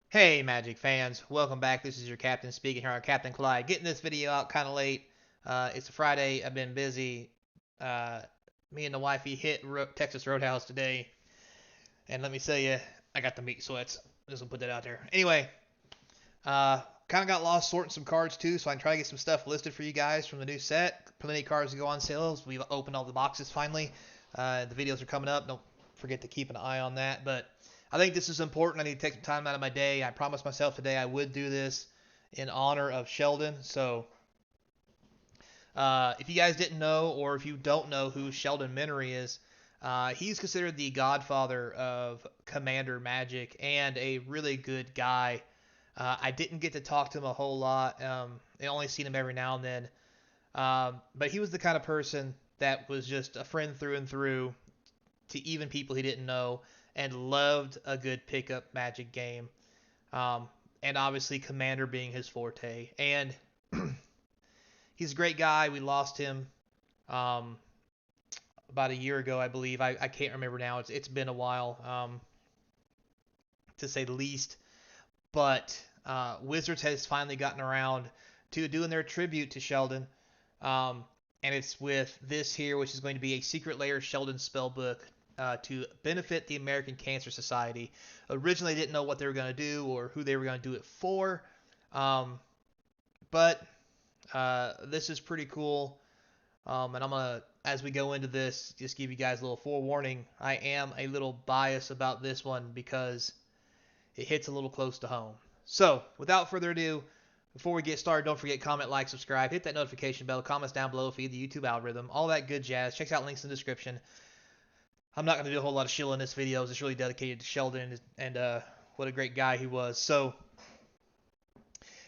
Hey Magic fans, welcome back. This is your captain speaking here on Captain Clyde. Getting this video out kind of late. It's a Friday. I've been busy. Uh, Me and the wifey hit Texas Roadhouse today, and let me tell you, I got the meat sweats. Just gonna put that out there. Anyway, kind of got lost sorting some cards too, so I can try to get some stuff listed for you guys from the new set. Plenty of cards to go on sales. We've opened all the boxes finally. The videos are coming up. Don't forget to keep an eye on that. But I think this is important. I need to take some time out of my day. I promised myself today I would do this in honor of Sheldon. So if you guys didn't know, or if you don't know who Sheldon Menery is, he's considered the godfather of Commander Magic and a really good guy. I didn't get to talk to him a whole lot. I only seen him every now and then. But he was the kind of person that was just a friend through and through to even people he didn't know and loved a good pickup Magic game. And obviously, Commander being his forte. And he's a great guy. We lost him um, about a year ago, I believe. I can't remember now. It's been a while, to say the least. But Wizards has finally gotten around to doing their tribute to Sheldon. Um, and it's with this here, which is going to be a secret layer Sheldon Spellbook to benefit the American Cancer Society. Originally, they didn't know what they were going to do or who they were going to do it for. Um, but this is pretty cool. And I'm going to, as we go into this, just give you guys a little forewarning. I am a little biased about this one because it hits a little close to home. So, without further ado, before we get started, don't forget comment, like, subscribe, hit that notification bell, comments down below, feed the YouTube algorithm, all that good jazz. Check out links in the description. I'm not going to do a whole lot of shill in this video. It's really dedicated to Sheldon and what a great guy he was. So,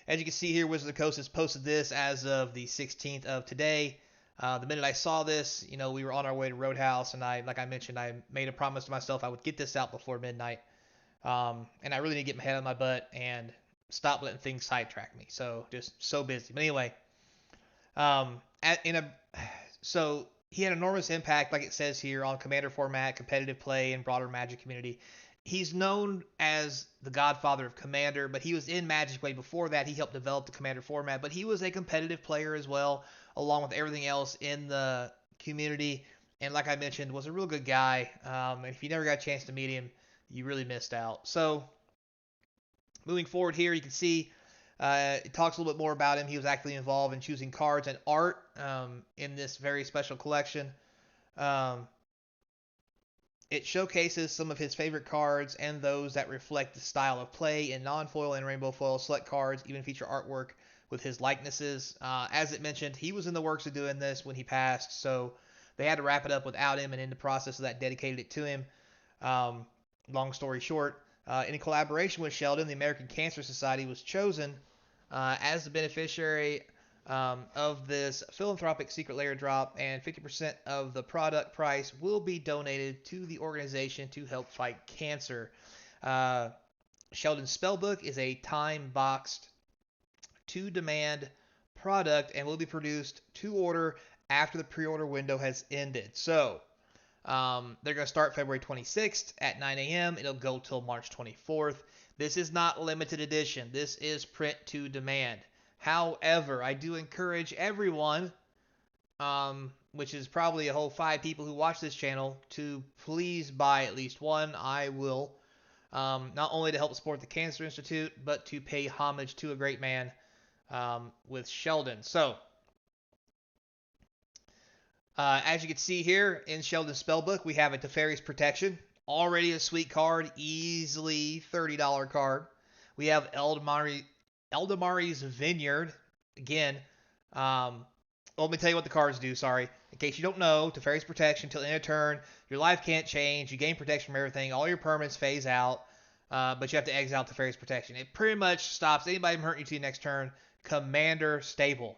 as you can see here, Wizards of the Coast has posted this as of the 16th of today. The minute I saw this, we were on our way to Roadhouse, and like I mentioned, I made a promise to myself I would get this out before midnight. And I really need to get my head on my butt and stop letting things sidetrack me. So just so busy. But anyway, um, at, in a so he had enormous impact, like it says here, on Commander format, competitive play, and broader Magic community. He's known as the godfather of Commander, but he was in Magic way before that. He helped develop the Commander format, but he was a competitive player as well, along with everything else in the community. And like I mentioned, was a real good guy. And if you never got a chance to meet him, you really missed out. So moving forward here, you can see it talks a little bit more about him. He was actively involved in choosing cards and art in this very special collection. Um, it showcases some of his favorite cards and those that reflect the style of play in non-foil and rainbow foil. Select cards even feature artwork with his likenesses. As it mentioned, he was in the works of doing this when he passed, so they had to wrap it up without him, and in the process of that, dedicated it to him. Um, Long story short, in collaboration with Sheldon, the American Cancer Society was chosen as the beneficiary of this philanthropic secret layer drop, and 50% of the product price will be donated to the organization to help fight cancer. Uh, Sheldon Spellbook is a time boxed to demand product and will be produced to order after the pre order window has ended. So, they're going to start February 26th at 9 a.m. It'll go till March 24th. This is not limited edition. This is print to demand. However, I do encourage everyone, which is probably a whole 5 people who watch this channel, to please buy at least one. I will, not only to help support the Cancer Institute, but to pay homage to a great man with Sheldon. So, as you can see here in Sheldon's Spellbook, we have a Teferi's Protection. Already a sweet card, easily $30 card. We have Eldamari's Vineyard. Again, let me tell you what the cards do, sorry. In case you don't know, Teferi's Protection, until end of turn, your life can't change, you gain protection from everything, all your permanents phase out, but you have to exile Teferi's Protection. It pretty much stops anybody from hurting you to your next turn. Commander stable.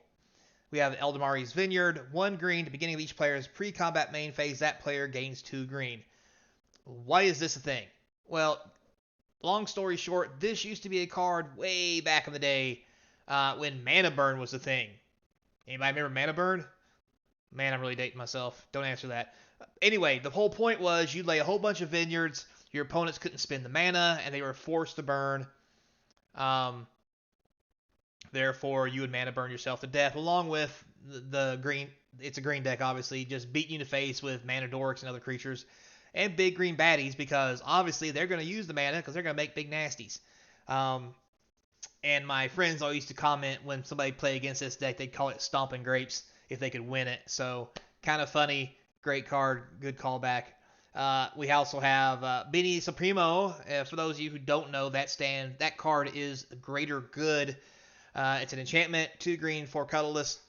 We have Eldamari's Vineyard, 1 green. At the beginning of each player's pre-combat main phase, that player gains 2 green. Why is this a thing? Well, long story short, this used to be a card way back in the day when Mana Burn was a thing. Anybody remember Mana Burn? Man, I'm really dating myself. Don't answer that. Anyway, the whole point was you'd lay a whole bunch of vineyards, your opponents couldn't spend the mana, and they were forced to burn. Um, Therefore, you would mana burn yourself to death, along with the green. It's a green deck, obviously, just beating you in the face with mana dorks and other creatures, and big green baddies, because obviously they're going to use the mana because they're going to make big nasties. Um, and my friends all used to comment when somebody play against this deck, they'd call it stomping grapes if they could win it. So kind of funny, great card, good callback. We also have Bini Supremo. For those of you who don't know, that card is Greater Good. It's an enchantment, 2 green, 4 colorless.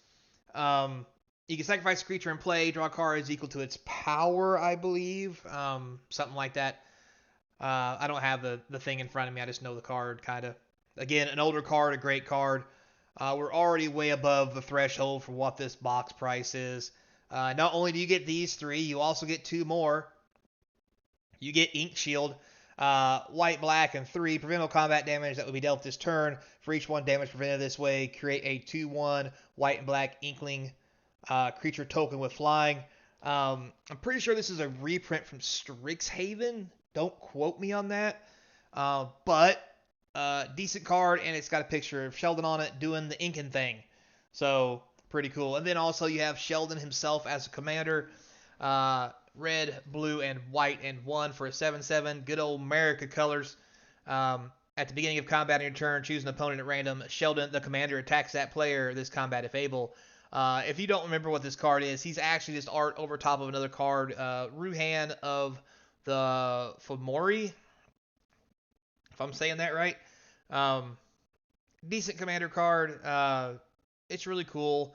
You can sacrifice a creature and play, draw cards equal to its power, I believe. Something like that. I don't have the thing in front of me. I just know the card, kind of. Again, an older card, a great card. We're already way above the threshold for what this box price is. Not only do you get these 3, you also get 2 more. You get Ink Shield, white, black, and 3. Prevent all combat damage that will be dealt this turn. For each 1 damage prevented this way, create a 2/1 white and black Inkling creature token with flying. I'm pretty sure this is a reprint from Strixhaven. Don't quote me on that. But decent card, and it's got a picture of Sheldon on it doing the inking thing. So, pretty cool. And then also you have Sheldon himself as a commander. Red, blue, and white, and 1 for a 7/7. Good old America colors. At the beginning of combat on your turn, choose an opponent at random. Sheldon, the commander, attacks that player this combat if able. If you don't remember what this card is, he's actually just art over top of another card. Ruhan of the Fomori, if I'm saying that right. Decent commander card. It's really cool.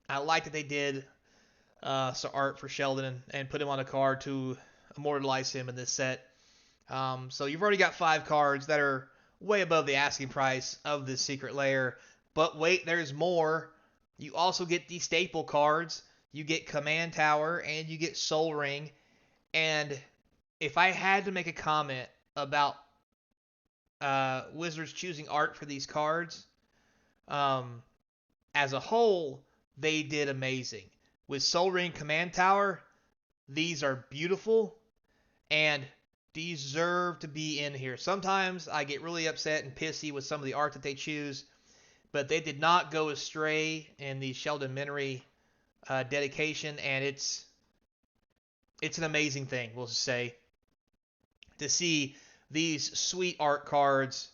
I like that they did some art for Sheldon and put him on a card to immortalize him in this set. So you've already got 5 cards that are way above the asking price of this secret lair. But wait, there's more. You also get the staple cards. You get Command Tower and you get Soul Ring. And if I had to make a comment about Wizards choosing art for these cards, as a whole, they did amazing. With Soul Ring, Command Tower, these are beautiful and deserve to be in here. Sometimes I get really upset and pissy with some of the art that they choose, but they did not go astray in the Sheldon Menery dedication, and it's an amazing thing, we'll just say, to see these sweet art cards.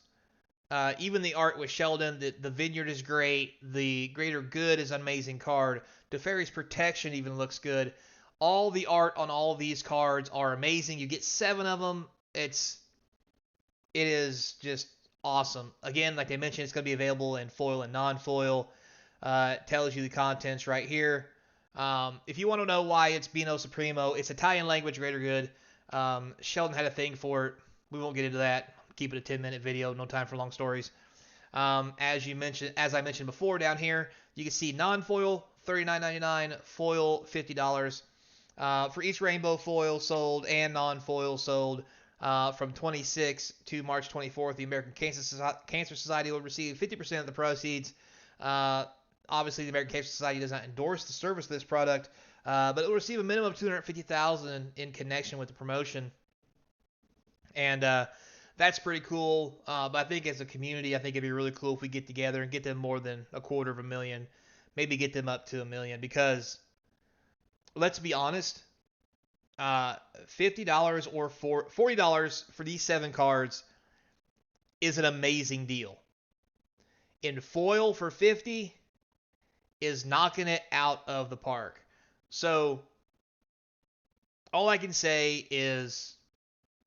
Even the art with Sheldon, the Vineyard is great. The Greater Good is an amazing card. Teferi's Protection even looks good. All the art on all of these cards are amazing. You get 7 of them. It is just awesome. Again, like I mentioned, it's going to be available in foil and non-foil. It tells you the contents right here. If you want to know why it's Bino Supremo, it's Italian language, Greater Good. Sheldon had a thing for it. We won't get into that. Keep it a 10-minute video. No time for long stories. As I mentioned before, down here you can see non-foil $39.99, foil $50. For each rainbow foil sold and non-foil sold from 26 to March 24th, the American Cancer Society will receive 50% of the proceeds. Obviously, the American Cancer Society does not endorse the service of this product, but it will receive a minimum of $250,000 in connection with the promotion. And that's pretty cool. But I think as a community, I think it'd be really cool if we get together and get them more than $250,000, maybe get them up to $1 million. Because let's be honest, $50 or $40 for these 7 cards is an amazing deal. In foil for $50 is knocking it out of the park. So all I can say is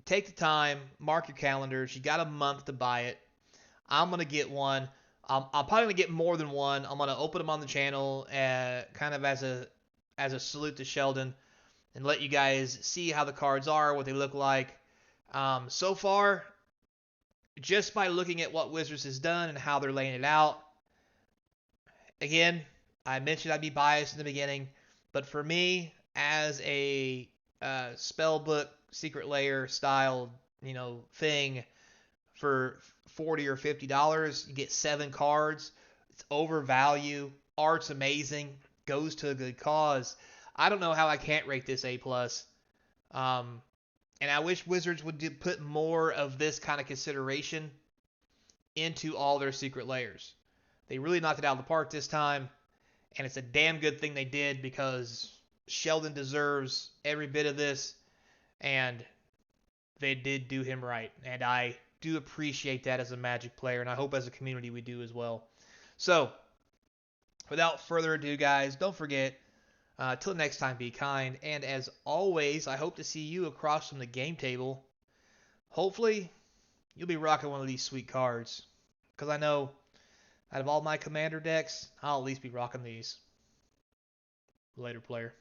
take the time, mark your calendars. You got a month to buy it. I'm going to get one. I'm probably going to get more than one. I'm going to open them on the channel kind of as a salute to Sheldon and let you guys see how the cards are, what they look like. So far, just by looking at what Wizards has done and how they're laying it out, again, I mentioned I'd be biased in the beginning, but for me, as a spellbook secret layer style, thing, for $40 or $50, you get 7 cards. It's overvalue. Art's amazing. Goes to a good cause. I don't know how I can't rate this A+. And I wish Wizards would put more of this kind of consideration into all their secret layers. They really knocked it out of the park this time, and it's a damn good thing they did because Sheldon deserves every bit of this, and they did do him right. And I do appreciate that as a Magic player, and I hope as a community we do as well. So, without further ado, guys, don't forget, till next time, be kind. And as always, I hope to see you across from the game table. Hopefully, you'll be rocking one of these sweet cards. Because I know, out of all my commander decks, I'll at least be rocking these. Later, player.